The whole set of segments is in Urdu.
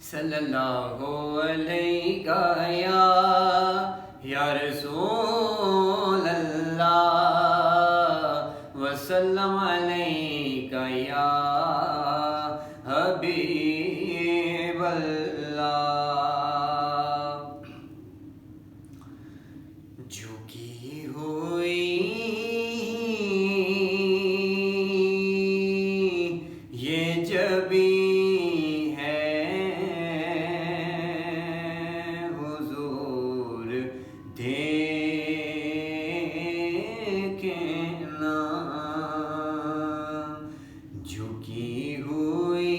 صلی اللہ علیہ یا رسول اللہ وسلم علیہ یا حبیب اللہ۔ جھکی ہوئی یہ جبیں ہے حضور دیکھنا، جھکی ہوئی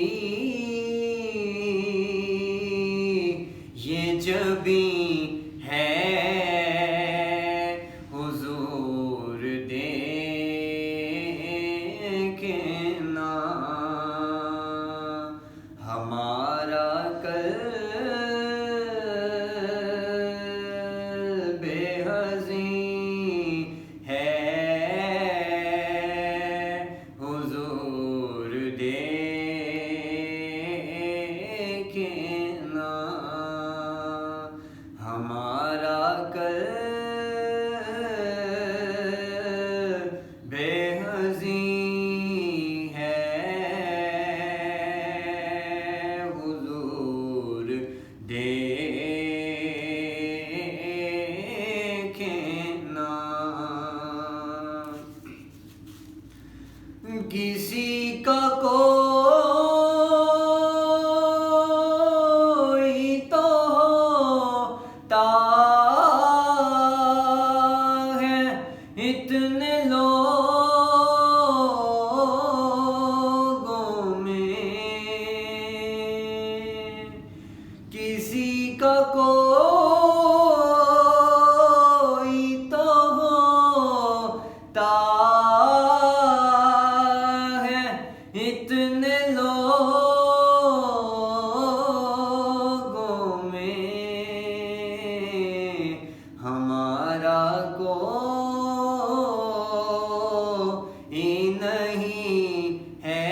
یہ جبیں ہے حضور دیکھنا، ہمارا قلب حزین ہے حضور دیکھنا، ہمارا قلب حزین ہے حضور دیکھنا۔ کسی کا کوئی تو ہوتا ہے اتنے لوگوں میں، کسی کا کوئی تو ہوتا ہے اتنے لوگوں میں، ہمارا کوئی نہیں ہے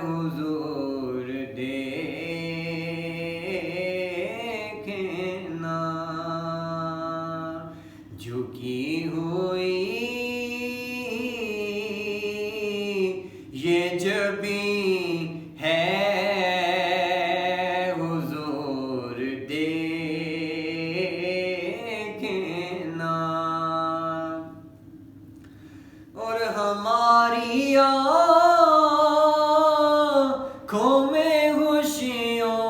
حضور دیکھنا، جھکی ہوئی یہ جبیں ہے حضور دیکھنا، اور ہماری آنکھوں میں خوشیوں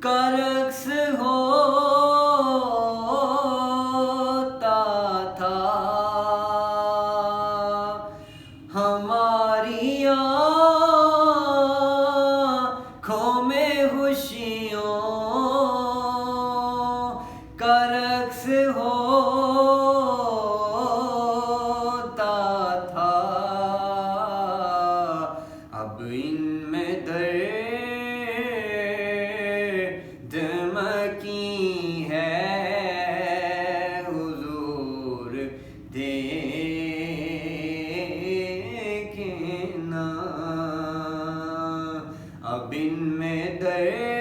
کا رقص ہوتا تھا، ہماری آنکھوں میں خوشیوں کا رقص ہوتا تھا، اب ان میں درد مکی ہے حضور دیکھنا، اب ان میں درد